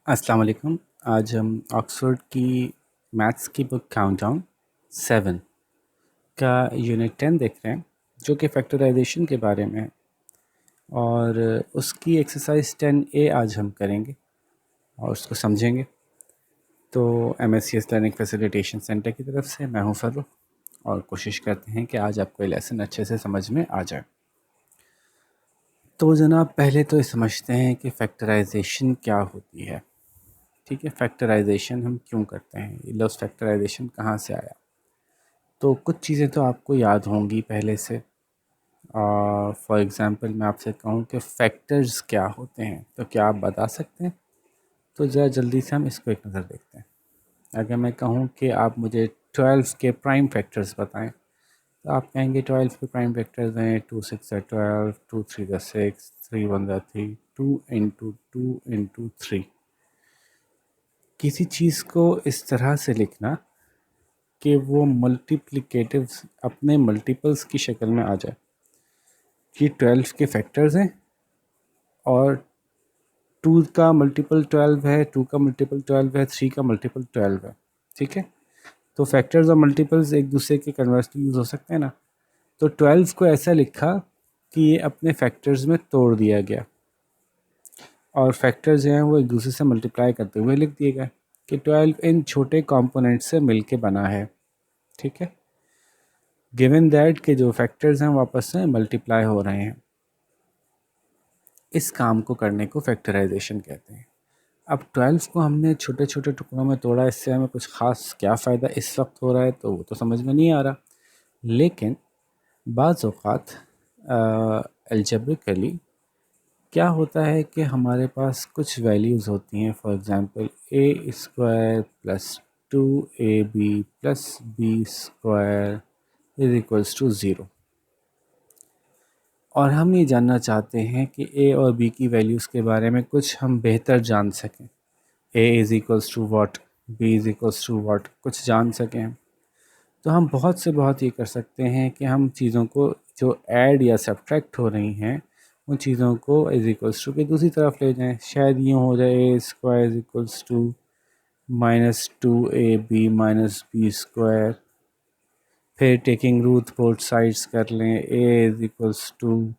अस्सलाम वालेकुम। आज हम ऑक्सफोर्ड की मैथ्स की बुक काउंटडाउन 7 का यूनिट 10 देख रहे हैं, जो कि फैक्टराइजेशन के बारे में है। और उसकी एक्सरसाइज 10A आज हम करेंगे और उसको समझेंगे। तो MSCS लर्निंग फैसिलिटेशन सेंटर की तरफ से मैं हूं फ़र्रुख, और कोशिश करते हैं कि आज आपको ये लेसन अच्छे से समझ में आ जाए। तो जनाब, पहले तो ये समझते हैं कि फैक्टराइजेशन क्या होती है। ठीक है, फैक्टराइजेशन हम क्यों करते हैं, ये लफ्ज़ फैक्टराइजेशन कहाँ से आया। तो कुछ चीज़ें तो आपको याद होंगी पहले से। फॉर एग्ज़ाम्पल मैं आपसे कहूँ कि फैक्टर्स क्या होते हैं, तो क्या आप बता सकते हैं? तो ज़रा जल्दी से हम इसको एक नज़र देखते हैं। अगर मैं कहूँ कि आप मुझे 12 के प्राइम फैक्टर्स बताएं, तो आप कहेंगे 12 के प्राइम फैक्टर्स हैं 2 6 12, 2 3 6, 3 1 3, 2 इंटू 2 इंटू 3। किसी चीज़ को इस तरह से लिखना कि वो मल्टीप्लिकेटिव्स अपने मल्टीपल्स की शक्ल में आ जाए। कि 12 के फैक्टर्स हैं और 2 का मल्टीपल 12 है, 2 का मल्टीपल 12 है, 3 का मल्टीपल 12 है। ठीक है, तो फैक्टर्स और मल्टीपल्स एक दूसरे के कन्वर्सली यूज़ हो सकते हैं ना। तो 12 को ऐसा लिखा कि ये अपने फैक्टर्स में तोड़ दिया गया, और फैक्टर्स जो हैं वो एक दूसरे से मल्टीप्लाई करते हुए लिख दिए गए कि 12 इन छोटे कंपोनेंट से मिलके बना है। ठीक है, गिवन दैट के जो फैक्टर्स हैं वापस से मल्टीप्लाई हो रहे हैं। इस काम को करने को फैक्टराइजेशन कहते हैं। अब 12 को हमने छोटे छोटे टुकड़ों में तोड़ा, इससे हमें कुछ ख़ास क्या फ़ायदा इस वक्त हो रहा है तो वो तो समझ में नहीं आ रहा। लेकिन बाज़ औक़ात अलजेब्रिकली क्या होता है कि हमारे पास कुछ वैल्यूज़ होती हैं। For example a square plus 2ab plus B square is equals to 0, और हम ये जानना चाहते हैं कि ए और बी की वैल्यूज़ के बारे में कुछ हम बेहतर जान सकें। A is equals to what, B is equals to what, कुछ जान सकें। तो हम बहुत से बहुत ये कर सकते हैं कि हम चीज़ों को जो ऐड या सब्ट्रैक्ट हो रही हैं उन चीज़ों को इज़ इक्वल्स टू की दूसरी तरफ ले जाएं। शायद यूँ हो जाए A square is equals to -2ab minus B square. फिर टेकिंग रूट बोथ साइड्स कर लें, A is equals to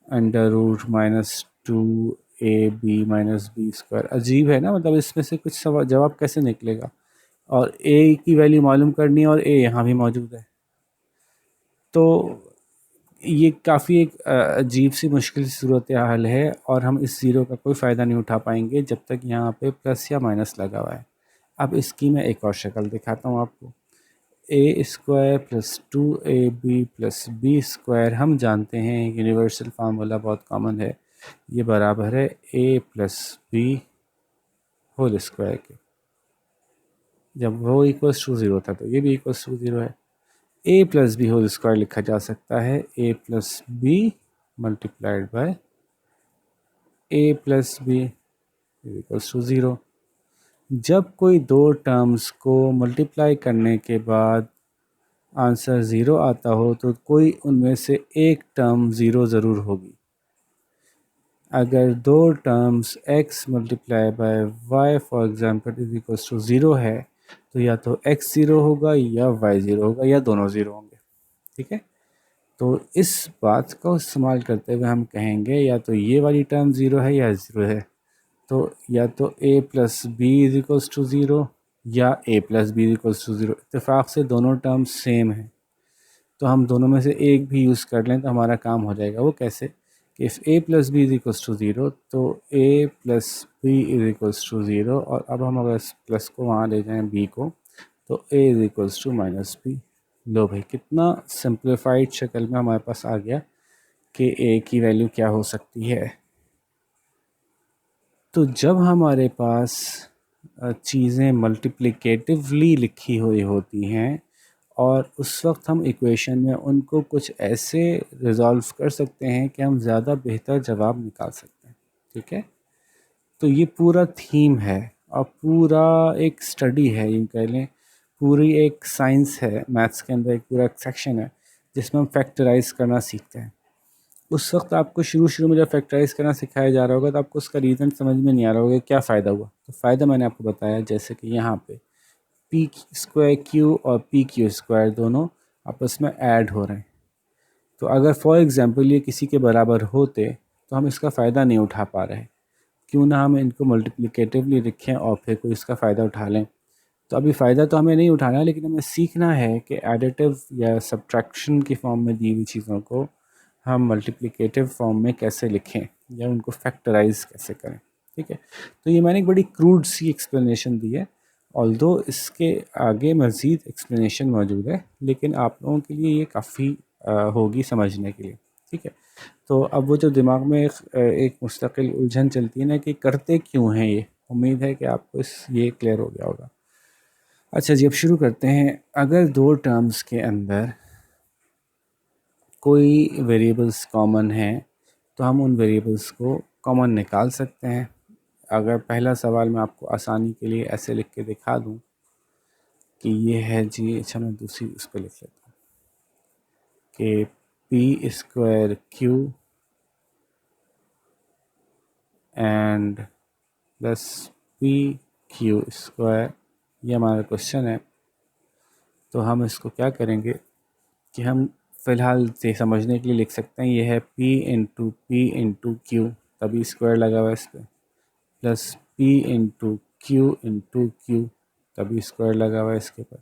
under root -2ab minus B square. अजीब है ना, मतलब इसमें से कुछ जवाब कैसे निकलेगा। और ए की वैल्यू मालूम करनी है और ए यहाँ भी मौजूद है, तो ये काफ़ी एक अजीब सी मुश्किल सूरत हाल है, और हम इस ज़ीरो का कोई फ़ायदा नहीं उठा पाएंगे जब तक यहाँ पे प्लस या माइनस लगा हुआ है। अब इसकी मैं एक और शक्ल दिखाता हूँ आपको। A square plus 2ab plus B square, हम जानते हैं यूनिवर्सल फार्मूला बहुत कॉमन है, ये बराबर है A plus B whole square के। जब वो इक्वल्स टू ज़ीरो था तो ये भी इक्वल्स टू ज़ीरो है। A plus B whole square लिखा जा सकता है A plus B multiplied by A plus B equals to zero. जब कोई दो टर्म्स को मल्टीप्लाई करने के बाद आंसर ज़ीरो आता हो तो कोई उनमें से एक टर्म ज़ीरो ज़रूर होगी। अगर दो terms x multiply by y for example is equals to zero है, तो या तो x ज़ीरो होगा या y ज़ीरो होगा या दोनों ज़ीरो होंगे। ठीक है, तो इस बात को इस्तेमाल करते हुए हम कहेंगे या तो ये वाली टर्म ज़ीरो है या ज़ीरो है। तो या तो a plus b is equals to zero या a plus b is equals to zero. इत्तेफाक से दोनों टर्म्स सेम हैं, तो हम दोनों में से एक भी यूज़ कर लें तो हमारा काम हो जाएगा। वो कैसे कि if a plus b is equals to zero तो a plus b is equals to zero, और अब हम अगर इस प्लस को वहाँ ले जाएं b को, तो a is equals to minus B. लो भाई, कितना सिंप्लीफाइड शक्ल में हमारे पास आ गया कि a की वैल्यू क्या हो सकती है। तो जब हमारे पास चीज़ें मल्टीप्लिकेटिवली लिखी हुई होती हैं और उस वक्त हम इक्वेशन में उनको कुछ ऐसे रिज़ॉल्व कर सकते हैं कि हम ज़्यादा बेहतर जवाब निकाल सकते हैं। ठीक है, तो ये पूरा थीम है और पूरा एक स्टडी है, यूँ कह लें पूरी एक साइंस है। मैथ्स के अंदर एक पूरा एक सेक्शन है जिसमें हम फैक्टराइज करना सीखते हैं। उस वक्त आपको शुरू शुरू में जब फैक्टराइज करना सिखाया जा रहा होगा तो आपको उसका रीज़न समझ में नहीं आ रहा होगा क्या फ़ायदा हुआ। तो फ़ायदा मैंने आपको बताया, जैसे कि यहाँ पे पी स्क्वायर क्यू और पी क्यू स्क्वायर दोनों आपस में ऐड हो रहे हैं। तो अगर फॉर एग्ज़ाम्पल ये किसी के बराबर होते तो हम इसका फ़ायदा नहीं उठा पा रहे, क्यों ना हम इनको मल्टीप्लिकेटिवली लिखें और फिर कोई इसका फ़ायदा उठा लें। तो अभी फ़ायदा तो हमें नहीं उठाना है, लेकिन हमें सीखना है कि एडिटिव या सब्ट्रैक्शन की फॉर्म में दी हुई चीज़ों को हम मल्टीप्लिकेटिव फॉर्म में कैसे लिखें या उनको फैक्टराइज कैसे करें। ठीक है, तो ये मैंने एक बड़ी क्रूड सी एक्सप्लेनेशन दी है, ऑल्दो इसके आगे मज़ीद एक्सप्लेनेशन मौजूद है, लेकिन आप लोगों के लिए ये काफ़ी होगी समझने के लिए। ठीक है, तो अब वो जो दिमाग में एक मुस्तकिल उलझन चलती है ना कि करते क्यों हैं ये, उम्मीद है कि आपको ये क्लियर हो गया होगा। अच्छा जी, अब शुरू करते हैं। अगर दो टर्म्स के अंदर कोई वेरिएबल्स कॉमन हैं तो हम उन वेरिएबल्स को कॉमन निकाल सकते हैं। अगर पहला सवाल मैं आपको आसानी के लिए ऐसे लिख के दिखा दूं कि ये है जी, अच्छा मैं दूसरी उस पर लिख लेता हूँ कि P square Q and plus P Q square, ये हमारा क्वेश्चन है। तो हम इसको क्या करेंगे कि हम फ़िलहाल से समझने के लिए लिख सकते हैं, ये है पी इंटू क्यू, तभी स्क्वायर लगा हुआ है इस पर, प्लस पी क्यू तभी स्क्वायर लगा हुआ है इसके ऊपर।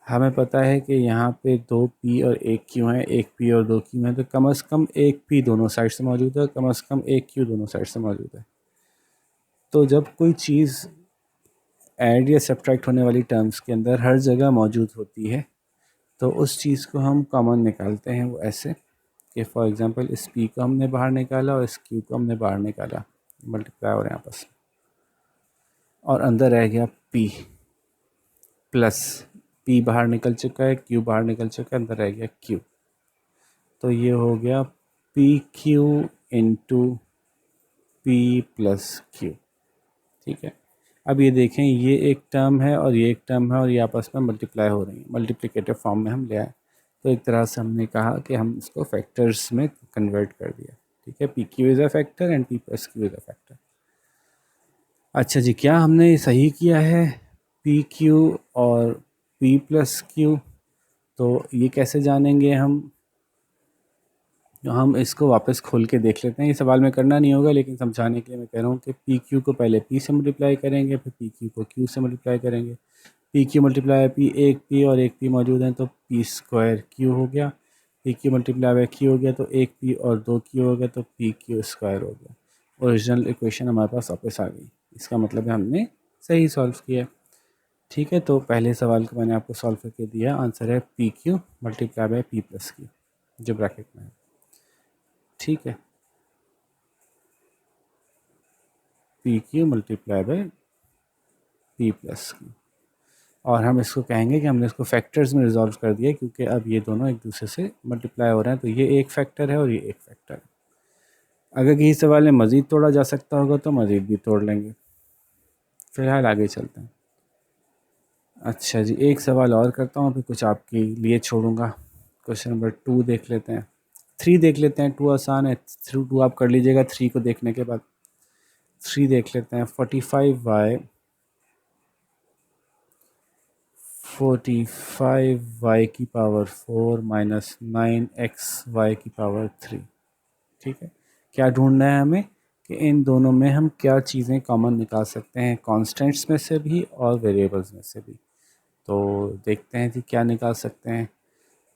हमें पता है कि यहाँ पे दो पी और एक क्यू है, एक पी और दो क्यू है, तो कम से कम एक पी दोनों साइड से मौजूद है, कम से कम एक क्यू दोनों साइड से मौजूद है। तो जब कोई चीज़ ऐड या सब्ट्रैक्ट होने वाली टर्म्स के अंदर हर जगह मौजूद होती है तो उस चीज़ को हम कॉमन निकालते हैं, वो ऐसे कि फॉर एग्ज़ाम्पल इस पी को हमने बाहर निकाला और इस क्यू को हमने बाहर निकाला, मल्टीप्लाई हो रहे हैं आपस में, और अंदर रह गया पी प्लस पी बाहर निकल चुका है, क्यू बाहर निकल चुका है, अंदर रह गया क्यू। तो ये हो गया P Q into P plus Q. ठीक है, अब ये देखें, ये एक टर्म है और ये एक टर्म है और ये आपस में मल्टीप्लाई हो रही है, मल्टीप्लिकेटिव फॉर्म में हम ले आए। तो एक तरह से हमने कहा कि हम इसको फैक्टर्स में कन्वर्ट कर दिया। ठीक है, P Q is a factor and P plus Q is a factor. अच्छा जी, क्या हमने सही किया है पी क्यू और पी प्लस क्यू? तो ये कैसे जानेंगे हम इसको वापस खोल के देख लेते हैं। ये सवाल में करना नहीं होगा, लेकिन समझाने के लिए मैं कह रहा हूँ कि पी क्यू को पहले पी से मल्टीप्लाई करेंगे, फिर पी क्यू को क्यू से मल्टीप्लाई करेंगे। पी क्यू मल्टीप्लाई पी, एक पी और एक पी मौजूद हैं तो पी स्क्वायर क्यू हो गया। P Q multiply by Q हो गया तो एक पी और दो क्यू हो गया तो पी क्यू स्क्वायर हो गया। ओरिजिनल इक्वेशन हमारे पास वापस आ गई। इसका मतलब है हमने सही सॉल्व किया। ठीक है, तो पहले सवाल को मैंने आपको सॉल्व करके दिया। आंसर है P Q multiply by P plus Q जो ब्रैकेट में है। ठीक है, P Q multiply by P plus Q, और हम इसको कहेंगे कि हमने इसको फैक्टर्स में रिजॉल्व कर दिया, क्योंकि अब ये दोनों एक दूसरे से मल्टीप्लाई हो रहे हैं। तो ये एक फैक्टर है और ये एक फैक्टर है। अगर किसी सवाल में मज़ीद तोड़ा जा सकता होगा तो मज़ीद भी तोड़ लेंगे। फ़िलहाल आगे चलते हैं। अच्छा जी, एक सवाल और करता हूँ, फिर कुछ आपके लिए छोड़ूंगा। क्वेश्चन नंबर 2 देख लेते हैं, 3 देख लेते हैं। 2 आसान है, 2 आप कर लीजिएगा 3 को देखने के बाद। 3 देख लेते हैं। 45y की पावर 4 माइनस 9xy की पावर 3। ठीक है, क्या ढूंढना है हमें कि इन दोनों में हम क्या चीज़ें कॉमन निकाल सकते हैं, कांस्टेंट्स में से भी और वेरिएबल्स में से भी। तो देखते हैं कि क्या निकाल सकते हैं।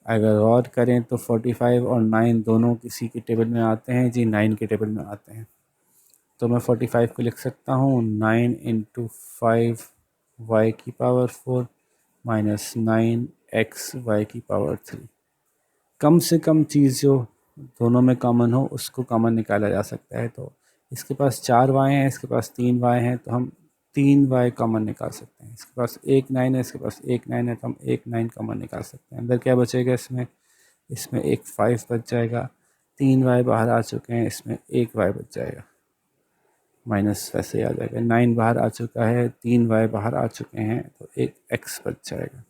अगर गौर करें तो 45 और 9 दोनों किसी के टेबल में आते हैं जी, 9 के टेबल में आते हैं। तो मैं 45 को लिख सकता हूँ 9 इंटू 5y की पावर 4 माइनस 9xy की पावर 3। कम से कम चीज़ जो दोनों में कॉमन हो उसको कॉमन निकाला जा सकता है। तो इसके पास 4 वाई हैं, इसके पास 3 वाई हैं, तो हम 3 वाई कॉमन निकाल सकते हैं। इसके पास एक 9 है, इसके पास एक 9 है, तो हम एक 9 कॉमन निकाल सकते हैं। अंदर क्या बचेगा इसमें एक 5 बच जाएगा। 3 वाई बाहर आ चुके हैं, इसमें एक वाई बच जाएगा, माइनस वैसे ही आ जाएगा। 9 बाहर आ चुका है, 3 वाई बाहर आ चुके हैं, तो एक एक्स बच जाएगा।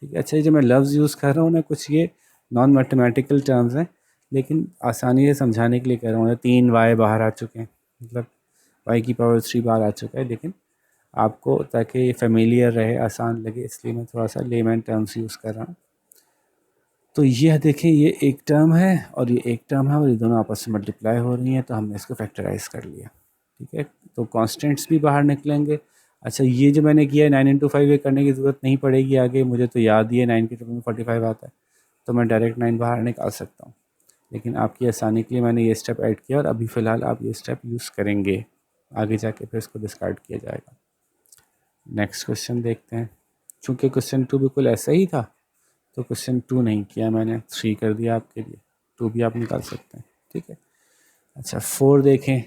ठीक है, अच्छा, ये जो मैं लफ्ज़ यूज़ कर रहा हूँ ना, कुछ ये नॉन मैथमेटिकल टर्म्स हैं, लेकिन आसानी से समझाने के लिए कह रहा हूँ। 3y बाहर आ चुके हैं, मतलब y की पावर 3 बाहर आ चुका है, लेकिन आपको ताकि ये फेमिलियर रहे, आसान लगे, इसलिए मैं थोड़ा सा लेमैन टर्म्स यूज़ कर रहा हूँ। तो यह देखें, ये एक टर्म है और ये एक टर्म है और ये दोनों आपस में मल्टीप्लाई हो रही हैं, तो हमने इसको फैक्टराइज कर लिया। ठीक है, तो कांस्टेंट्स भी बाहर निकलेंगे। अच्छा, ये जो मैंने किया है 9 इंटू 5, ये करने की ज़रूरत नहीं पड़ेगी आगे, मुझे तो याद ही है 9 की टर्म में 45 आता है, तो मैं डायरेक्ट 9 बाहर निकाल सकता हूँ। लेकिन आपकी आसानी के लिए मैंने ये स्टेप ऐड किया और अभी फ़िलहाल आप ये स्टेप यूज़ करेंगे, आगे जाके फिर इसको डिस्कार्ड किया जाएगा। नेक्स्ट क्वेश्चन देखते हैं। चूँकि क्वेश्चन 2 बिल्कुल ऐसा ही था, तो क्वेश्चन 2 नहीं किया मैंने, 3 कर दिया आपके लिए। 2 भी आप निकाल सकते हैं, ठीक है। अच्छा, 4 देखें,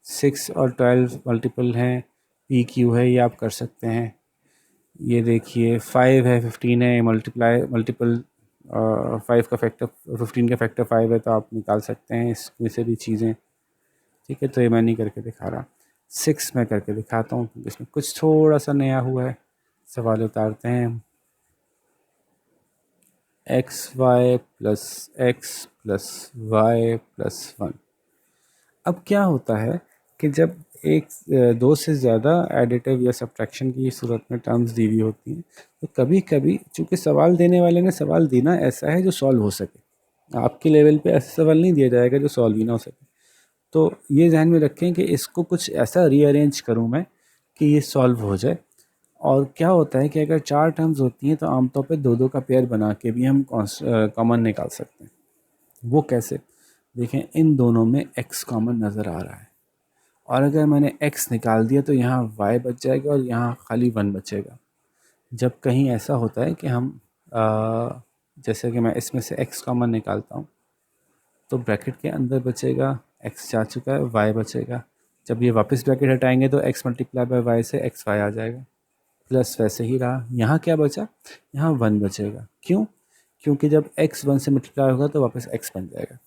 6 और 12 मल्टीपल हैं, पी क्यू है, ये आप कर सकते हैं। ये देखिए 5 है, 15 है, मल्टीपल 5 का फैक्टर 15 का फैक्टर 5 है, तो आप निकाल सकते हैं इसमें से भी चीज़ें। ठीक है, तो ये मैं नहीं करके दिखा रहा, 6 मैं करके दिखाता हूँ, इसमें कुछ थोड़ा सा नया हुआ है। सवाल उतारते हैं हम। xy plus x plus y plus 1। अब क्या होता है कि जब दो से ज़्यादा एडिटिव या सब्ट्रैक्शन की सूरत में टर्म्स दी हुई होती हैं, तो कभी कभी चूँकि सवाल देने वाले ने सवाल देना ऐसा है जो सॉल्व हो सके, आपके लेवल पे ऐसा सवाल नहीं दिया जाएगा जो सॉल्व ही ना हो सके। तो ये ध्यान में रखें कि इसको कुछ ऐसा रीअरेंज करूँ मैं कि ये सॉल्व हो जाए। और क्या होता है कि अगर 4 टर्म्स होती हैं तो आमतौर पे 2-2 का पेयर बना के भी हम कॉमन निकाल सकते हैं। वो कैसे? देखें, इन दोनों में x कॉमन नज़र आ रहा है और अगर मैंने x निकाल दिया तो यहाँ y बच जाएगा और यहाँ खाली 1 बचेगा। जब कहीं ऐसा होता है कि हम जैसे कि मैं इसमें से x कॉमन निकालता हूँ, तो ब्रैकेट के अंदर बचेगा, x जा चुका है, y बचेगा। जब ये वापस ब्रैकेट हटाएंगे तो x मल्टीप्लाई बाय y से xy आ जाएगा, प्लस वैसे ही रहा। यहाँ क्या बचा? यहाँ 1 बचेगा। क्यों? क्योंकि जब x 1 से मल्टीप्लाई होगा तो वापस x बन जाएगा।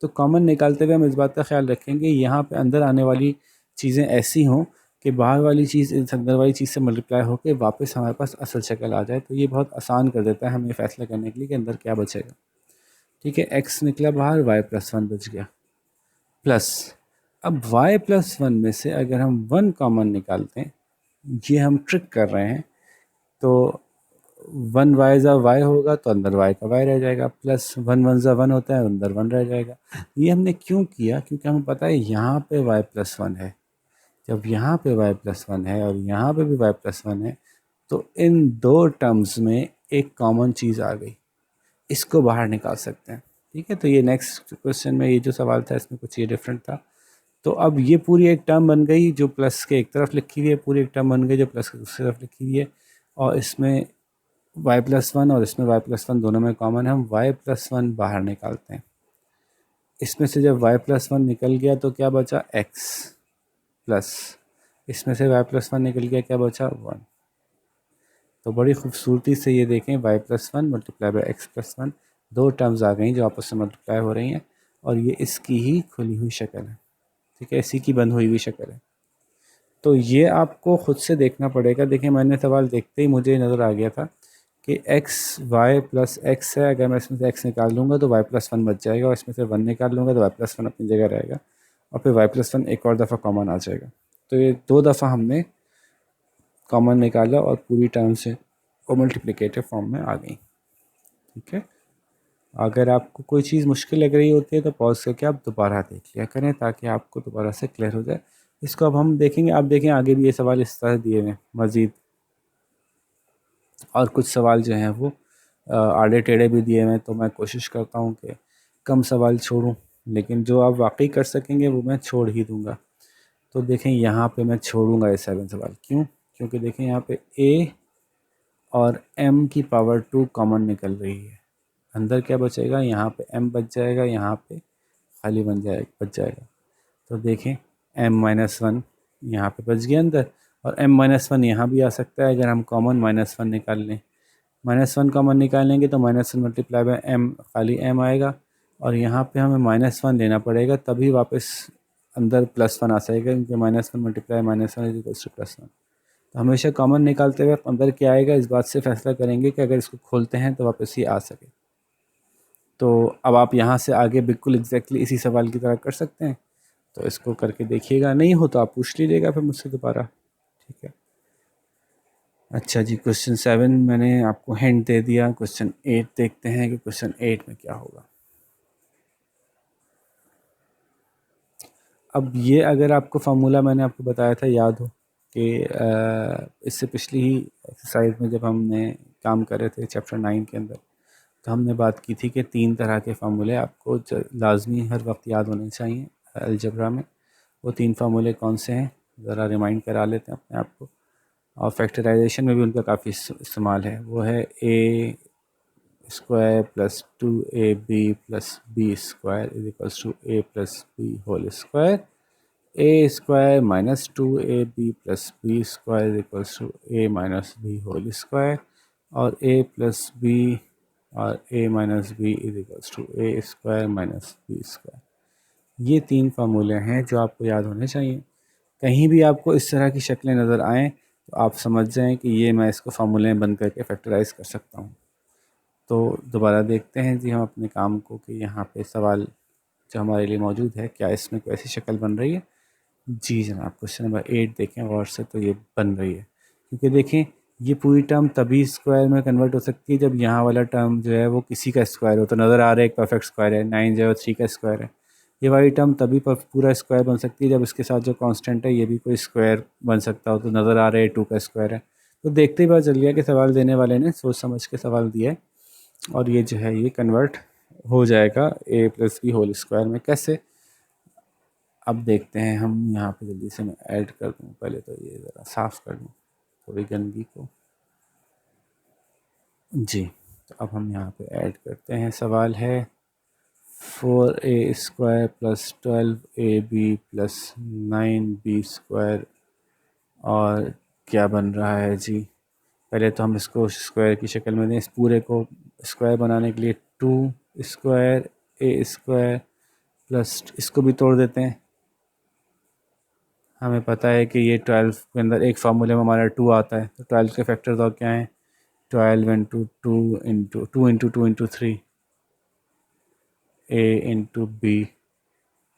तो कॉमन निकालते हुए हम इस बात का ख्याल रखेंगे यहाँ पे अंदर आने वाली चीज़ें ऐसी हों कि बाहर वाली चीज़ इस अंदर वाली चीज़ से मल्टीप्लाई होकर वापस हमारे पास असल शक्ल आ जाए। तो ये बहुत आसान कर देता है हमें फैसला करने के लिए कि अंदर क्या बचेगा। ठीक है, x निकला बाहर, y प्लस 1 बच गया, प्लस अब y प्लस 1 में से अगर हम 1 कॉमन निकालते हैं, ये हम ट्रिक कर रहे हैं, तो 1 वाई ज़ा वाई होगा तो अंदर y का y रह जाएगा, प्लस 1 1 ज़ा 1 होता है, अंदर 1 रह जाएगा। ये हमने क्यों किया? क्योंकि हमें पता है यहाँ पे y प्लस 1 है। जब यहाँ पे y प्लस 1 है और यहाँ पे भी y प्लस 1 है, तो इन दो टर्म्स में एक कॉमन चीज़ आ गई, इसको बाहर निकाल सकते हैं। ठीक है, तो ये नेक्स्ट क्वेश्चन में ये जो सवाल था इसमें कुछ ये डिफरेंट था। तो अब ये पूरी एक टर्म बन गई जो प्लस के एक तरफ लिखी हुई है, पूरी एक टर्म बन गई जो प्लस के दूसरी तरफ लिखी हुई है, और इसमें y प्लस 1 और इसमें y प्लस 1 दोनों में कॉमन है। हम y प्लस 1 बाहर निकालते हैं। इसमें से जब y प्लस 1 निकल गया तो क्या बचा? x प्लस, इसमें से y प्लस 1 निकल गया, क्या बचा? 1। तो बड़ी खूबसूरती से ये देखें, y plus 1 multiply by x plus 1, दो टर्म्स आ गई जो आपस में मल्टीप्लाई हो रही हैं, और ये इसकी ही खुली हुई शक्ल है। ठीक है, इसी की बंद हुई हुई शक्ल है। तो ये आपको ख़ुद से देखना पड़ेगा। देखिए, मैंने सवाल देखते ही मुझे नज़र आ गया था कि एक्स वाई प्लस एक्स है, अगर मैं इसमें से एक्स निकाल लूँगा तो वाई प्लस 1 बच जाएगा, और इसमें से 1 निकाल लूँगा तो वाई प्लस 1 अपनी जगह रहेगा, और फिर वाई प्लस 1 एक और दफ़ा कॉमन आ जाएगा। तो ये 2 दफ़ा हमने कॉमन निकाला और पूरी टर्म से वो मल्टीप्लिकेटिव फॉर्म में आ गई। ठीक है, अगर आपको कोई चीज़ मुश्किल लग रही होती है तो पॉज करके आप दोबारा देख लिया करें ताकि आपको दोबारा से क्लियर हो जाए। इसको अब हम देखेंगे। आप देखें, आगे भी ये सवाल इस तरह दिए हुए हैं मज़ीद, और कुछ सवाल जो हैं वो आड़े टेढ़े भी दिए हुए हैं, तो मैं कोशिश करता हूँ कि कम सवाल छोड़ूं, लेकिन जो आप वाकई कर सकेंगे वो मैं छोड़ ही दूँगा। तो देखें, यहाँ पे मैं छोड़ूंगा ये 7 सवाल। क्यों? क्योंकि देखें यहाँ पे a और m की पावर 2 कॉमन निकल रही है। अंदर क्या बचेगा? यहाँ पे m बच जाएगा, यहाँ पे खाली बच जाएगा। तो देखें, m-1 यहाँ पे बच गया अंदर, और m-1 यहाँ भी आ सकता है अगर हम कॉमन -1 निकाल लें। -1 कॉमन निकालेंगे तो -1 मल्टीप्लाई बाय m, खाली m आएगा, और यहाँ पे हमें -1 लेना पड़ेगा, तभी वापस अंदर +1 आ जाएगा, क्योंकि -1 मल्टीप्लाई -1 इज इक्वल्स टू +1। तो हमेशा कॉमन निकालते हुए अंदर क्या आएगा इस बात से फैसला करेंगे कि अगर इसको खोलते हैं तो वापस ये आ सके। तो अब आप यहाँ से आगे बिल्कुल एग्जैक्टली इसी सवाल की तरह कर सकते हैं। तो इसको करके देखिएगा, नहीं हो तो आप पूछ लीजिएगा फिर मुझसे दोबारा, ठीक है। अच्छा जी, क्वेश्चन 7 मैंने आपको हिंट दे दिया। क्वेश्चन 8 देखते हैं कि क्वेश्चन 8 में क्या होगा। अब ये अगर आपको फार्मूला मैंने आपको बताया था याद हो कि इससे पिछली ही एक्सरसाइज में जब हमने काम कर रहे थे चैप्टर 9 के अंदर, तो हमने बात की थी कि 3 तरह के फार्मूले आपको लाजमी हर वक्त याद होने चाहिए अलजबरा में। वो 3 फार्मूले कौन से हैं, ज़रा रिमाइंड करा लेते हैं अपने आप को। और फैक्टराइजेशन में भी उनका काफ़ी इस्तेमाल है। वो है A square plus 2ab plus B square is equals to A plus B whole square, A square minus 2ab plus B square is equals to A minus B whole square, और A plus B और A minus B is equals to A square minus B square. ये 3 फार्मूले हैं जो आपको याद होने चाहिए। कहीं भी आपको इस तरह की शक्लें नज़र आएँ तो आप समझ जाएं कि ये मैं इसको फार्मूले में बंद करके फैक्टराइज़ कर सकता हूँ। तो दोबारा देखते हैं जी हम अपने काम को कि यहाँ पे सवाल जो हमारे लिए मौजूद है, क्या इसमें कोई ऐसी शक्ल बन रही है। जी जनाब, क्वेश्चन नंबर 8 देखें गौर से, तो ये बन रही है। क्योंकि देखें ये पूरी टर्म तभी स्क्वायर में कन्वर्ट हो सकती है जब यहाँ वाला टर्म जो है वो किसी का स्क्वायर हो। तो नज़र आ रहा है एक परफेक्ट स्क्वायर है, 9 जो है 3 का स्क्वायर है। ये वाली टर्म तभी पूरा स्क्वायर बन सकती है जब इसके साथ जो कांस्टेंट है ये भी कोई स्क्वायर बन सकता हो। तो नज़र आ रहा है 2 का स्क्वायर है। तो देखते ही पता चल गया कि सवाल देने वाले ने सोच समझ के सवाल दिया है, और ये जो है ये कन्वर्ट हो जाएगा ए प्लस बी होल स्क्वायर में। कैसे, अब देखते हैं हम। यहाँ पे जल्दी से मैं ऐड कर दूँ, पहले तो ये ज़रा साफ़ कर दूँ थोड़ी गंदगी को। जी, तो अब हम यहाँ पे ऐड करते हैं। सवाल है 4a square plus 12ab plus 9b square, और क्या बन रहा है जी। पहले तो हम इसको स्क्वायर की शक्ल में दें। इस पूरे को स्क्वायर बनाने के लिए 2 स्क्वायर ए स्क्वायर प्लस, इसको भी तोड़ देते हैं। हमें पता है कि ये 12 के अंदर एक फार्मूले में हमारा 2 आता है। तो 12 के फैक्टर्स और क्या हैं, 12 इंटू 2 इंटू 3 ए इंटू बी,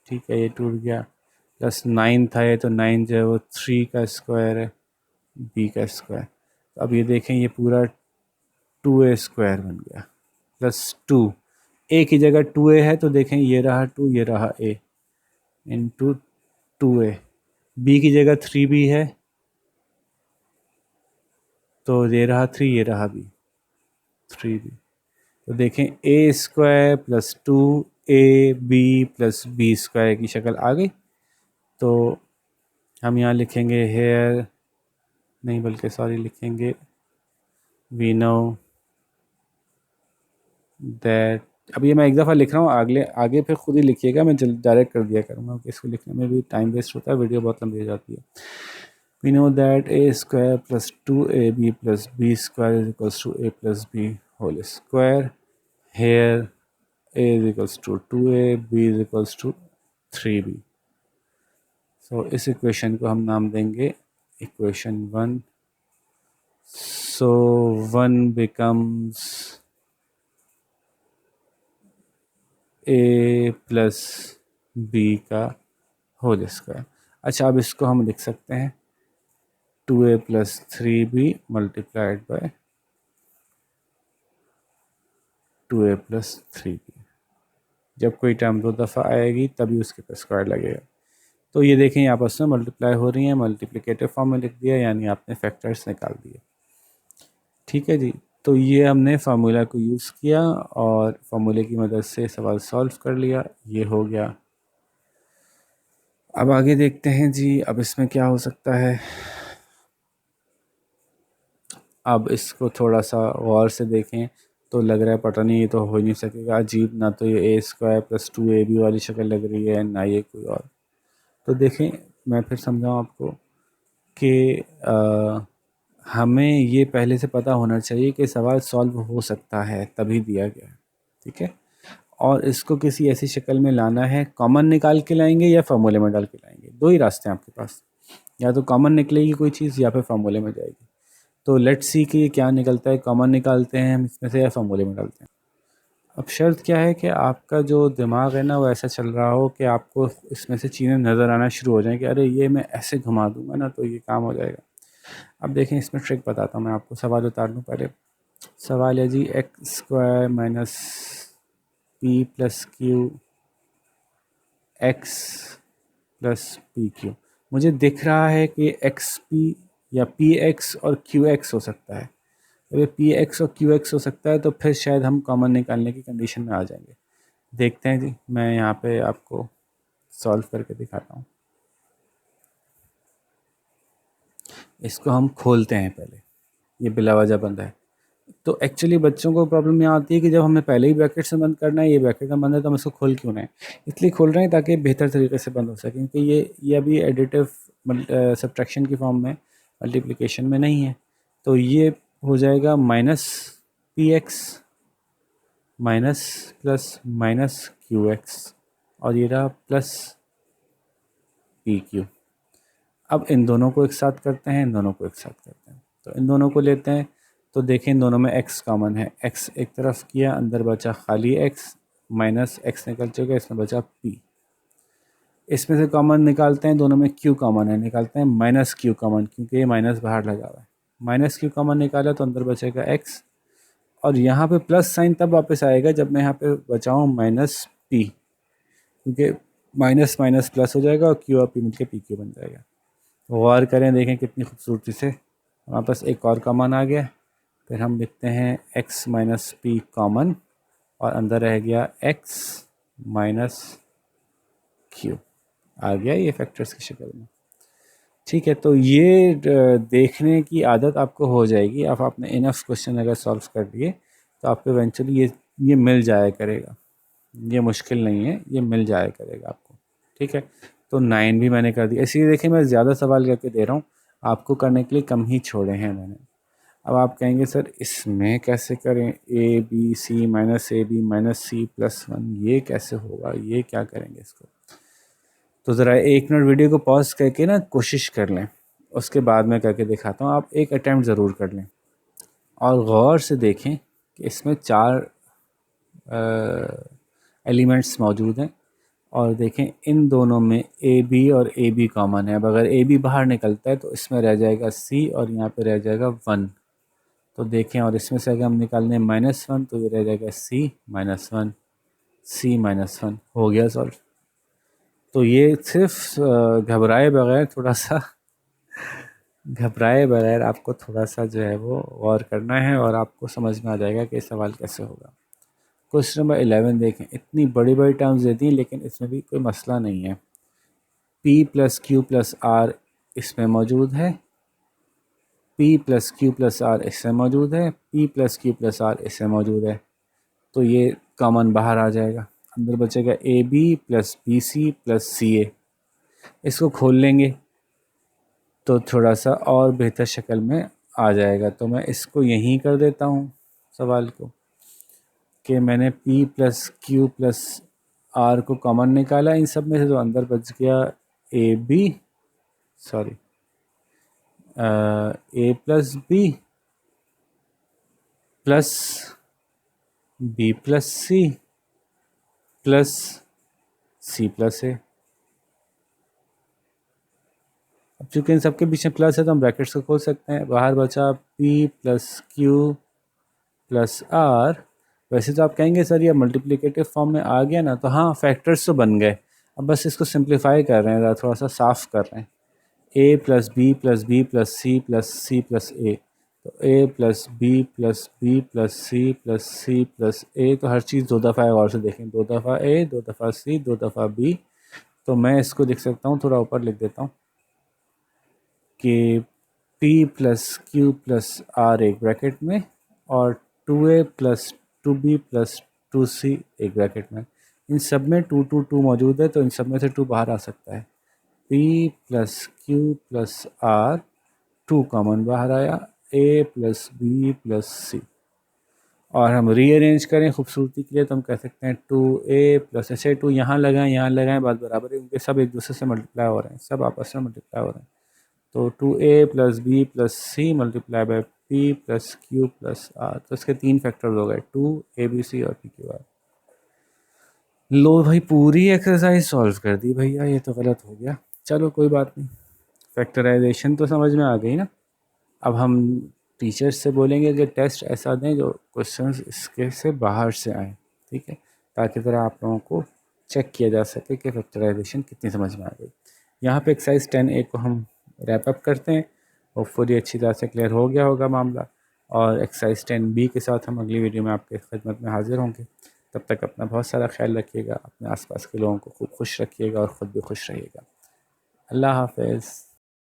ठीक है ये टूट गया। प्लस 9 था ये, तो 9 जो है वो 3 का स्क्वायर है, बी का स्क्वायर। तो अब ये देखें ये पूरा 2a स्क्वायर बन गया प्लस 2, ए की जगह 2a है तो देखें ये रहा 2 ये रहा a इंटू 2a। बी की जगह 3b है तो ये रहा 3 ये रहा b 3b। तो देखें A square plus 2ab plus B square की शक्ल आ गई। तो हम यहाँ लिखेंगे हेयर, नहीं बल्कि सॉरी लिखेंगे वी नो दैट। अब ये मैं एक दफ़ा लिख रहा हूँ, आगे फिर खुद ही लिखिएगा, मैं जल्द डायरेक्ट कर दिया करूँगा कि इसको लिखने में भी टाइम वेस्ट होता है, वीडियो बहुत लंबी हो जाती है। We know that a square plus 2ab plus B square is equals to A plus B whole square. Here a is equals to 2a, b is equals to 3b। सो इस equation को हम नाम देंगे equation 1। So 1 becomes a plus b का whole square. अच्छा, अब इसको हम लिख सकते हैं 2a plus 3b multiplied by 2a plus 3b। जब कोई टर्म 2 दफ़ा आएगी तभी उसके पर स्क्वायर लगेगा। तो ये देखें आपस में मल्टीप्लाई हो रही हैं, मल्टीप्लिकेटिव फॉर्म में लिख दिया, यानी आपने फैक्टर्स निकाल दिए। ठीक है जी, तो ये हमने फार्मूला को यूज़ किया और फार्मूले की मदद से सवाल सॉल्व कर लिया, ये हो गया। अब आगे देखते हैं जी, अब इसमें क्या हो सकता है। अब इसको थोड़ा सा गौर से देखें तो लग रहा है पता नहीं ये तो हो ही नहीं सकेगा, अजीब, ना तो ये a स्क्वायर प्लस 2ab वाली शक्ल लग रही है ना ये कोई और। तो देखें मैं फिर समझाऊँ आपको कि हमें ये पहले से पता होना चाहिए कि सवाल सॉल्व हो सकता है तभी दिया गया है, ठीक है। और इसको किसी ऐसी शक्ल में लाना है, कॉमन निकाल के लाएंगे या फार्मूले में डाल के लाएंगे, 2 ही रास्ते हैं आपके पास, या तो कॉमन निकलेगी कोई चीज़ या फिर फार्मूले में जाएगी। तो लेट्स सी कि ये क्या निकलता है, कॉमन निकालते हैं हम इसमें से या फार्मूले में डालते हैं। अब शर्त क्या है कि आपका जो दिमाग है ना वो ऐसा चल रहा हो कि आपको इसमें से चीज़ें नज़र आना शुरू हो जाएं कि अरे ये मैं ऐसे घुमा दूंगा ना तो ये काम हो जाएगा। अब देखें इसमें ट्रिक बताता हूँ मैं आपको, सवाल उतार लूँ पहले। सवाल है जी X square minus P plus Q X plus P Q. मुझे दिख रहा है कि एक्स पी या पी एक्स और क्यू एक्स हो सकता है। अगर पी एक्स और क्यू एक्स हो सकता है तो फिर शायद हम कॉमन निकालने की कंडीशन में आ जाएंगे। देखते हैं जी, मैं यहाँ पे आपको सॉल्व करके दिखाता हूँ। इसको हम खोलते हैं पहले, ये बिला वजह बंद है। तो एक्चुअली बच्चों को प्रॉब्लम यहाँ आती है कि जब हमें पहले ही ब्रैकेट से बंद करना है, ये ब्रैकेट में बंद है तो हम इसको खोल क्यों रहे हैं। इसलिए खोल रहे हैं ताकि बेहतर तरीके से बंद हो सके, क्योंकि ये अभी एडिटिव सब्ट्रैक्शन की फॉर्म में, मल्टीप्लिकेशन में नहीं है। तो ये हो जाएगा minus P x minus plus minus Q x और ये रहा प्लस पी क्यू। अब इन दोनों को एक साथ करते हैं, इन दोनों को एक साथ करते हैं। तो इन दोनों को लेते हैं तो देखें इन दोनों में x कॉमन है। x एक तरफ किया, अंदर बचा खाली x, माइनस x निकल चुका, इसमें बचा p। इसमें से कॉमन निकालते हैं, दोनों में q कॉमन है, निकालते हैं माइनस q कॉमन, क्योंकि ये माइनस बाहर लगा हुआ है। माइनस q कॉमन निकाला तो अंदर बचेगा x, और यहाँ पे प्लस साइन तब वापस आएगा जब मैं यहाँ पे बचाऊँ माइनस p, क्योंकि माइनस माइनस प्लस हो जाएगा और q और p मिलकर pq बन जाएगा। गौर करें, देखें कितनी खूबसूरती से हमारे पास एक और कॉमन आ गया। फिर हम लिखते हैं x माइनस पी कॉमन और अंदर रह गया x माइनस क्यू, आ गया ये फैक्टर्स की शक्ल में। ठीक है, तो ये देखने की आदत आपको हो जाएगी। अब आपने इनफ क्वेश्चन अगर सॉल्व कर लिए तो आपको इवेंचुअली ये मिल जाया करेगा। ये मुश्किल नहीं है, ये मिल जाया करेगा आपको। ठीक है, तो 9 भी मैंने कर दिया। इसलिए देखिए मैं ज़्यादा सवाल करके दे रहा हूँ, आपको करने के लिए कम ही छोड़े हैं मैंने। अब आप कहेंगे सर इसमें कैसे करें, A B C minus A B minus C plus 1, ये कैसे होगा, ये क्या करेंगे इसको। तो ज़रा 1 मिनट वीडियो को पॉज करके ना कोशिश कर लें, उसके बाद मैं करके दिखाता हूँ। आप एक अटैम्प्ट ज़रूर कर लें और गौर से देखें कि इसमें 4 एलिमेंट्स मौजूद हैं, और देखें इन दोनों में ए बी और ए बी कॉमन है। अब अगर ए बी बाहर निकलता है तो इसमें रह जाएगा सी और यहाँ पे रह जाएगा 1। तो देखें, और इसमें से अगर हम निकालने -1 तो ये रह जाएगा सी माइनस वन, सी माइनस वन। हो गया सॉल्व। तो ये सिर्फ घबराए बगैर आपको थोड़ा सा जो है वो गौर करना है और आपको समझ में आ जाएगा कि सवाल कैसे होगा। क्वेश्चन नंबर 11 देखें, इतनी बड़ी बड़ी टर्म्स देती हैं लेकिन इसमें भी कोई मसला नहीं है। P plus Q plus R इसमें मौजूद है, P plus Q plus R इसमें मौजूद है, P plus Q plus R इसमें मौजूद है। तो ये कॉमन बाहर आ जाएगा, अंदर बचेगा A B plus B C plus C A. इसको खोल लेंगे तो थोड़ा सा और बेहतर शक्ल में आ जाएगा। तो मैं इसको यहीं कर देता हूँ सवाल को, कि मैंने P plus Q plus R को कॉमन निकाला इन सब में से, तो अंदर बच गया A B, sorry A plus B plus B plus C plus C plus A. अब चूंकि इन सबके बीच में प्लस है तो हम ब्रैकेट्स को खोल सकते हैं। बाहर बचा P plus Q plus R. वैसे तो आप कहेंगे सर ये मल्टीप्लिकेटिव फॉर्म में आ गया ना, तो हाँ फैक्टर्स तो बन गए, अब बस इसको सिंप्लीफाई कर रहे हैं, थोड़ा सा साफ़ कर रहे हैं। A plus B plus B plus C plus C plus A. तो A plus B plus B plus C plus A. तो हर चीज़ 2 दफ़ा है, और से देखें, 2 दफ़ा ए, 2 दफ़ा सी, 2 दफ़ा बी। तो मैं इसको लिख सकता हूँ, थोड़ा ऊपर लिख देता हूँ कि P plus Q plus R एक ब्रैकेट में और 2a plus 2b plus 2c एक ब्रैकेट में। इन सब में 2 2 2 मौजूद है, तो इन सब में से 2 बाहर आ सकता है। P plus Q plus R, 2 common बाहर आया, a plus B plus C. और हम रीअरेंज करें खूबसूरती के लिए तो हम कह सकते हैं 2a प्लस, ऐसे 2 यहाँ लगाएं, बात बराबर है, उनके सब एक दूसरे से मल्टीप्लाई हो रहे हैं, सब आपस में मल्टीप्लाई हो रहे हैं। तो 2a plus B plus C multiply by P plus Q plus R. तो इसके 3 फैक्टर्स हो गए, 2 a b c और p q r। लो भाई, पूरी एक्सरसाइज सॉल्व कर दी भैया, ये तो गलत हो गया। चलो कोई बात नहीं, फैक्टराइजेशन तो समझ में आ गई ना। अब हम टीचर्स से बोलेंगे कि टेस्ट ऐसा दें जो क्वेश्चंस इसके से बाहर से आए, ठीक है, ताकि ज़रा आप लोगों को चेक किया जा सके कि फैक्टराइजेशन कितनी समझ में आ गई। यहाँ पे एक्सरसाइज 10A को हम रैप अप करते हैं। होपफुली अच्छी तरह से क्लियर हो गया होगा मामला, और एक्सरसाइज 10B के साथ हम अगली वीडियो में आपके खिदमत में हाजिर होंगे। तब तक अपना बहुत सारा ख्याल रखिएगा, अपने आसपास के लोगों को खूब खुश रखिएगा और ख़ुद भी खुश रहिएगा। अल्लाह हाफ़िज़।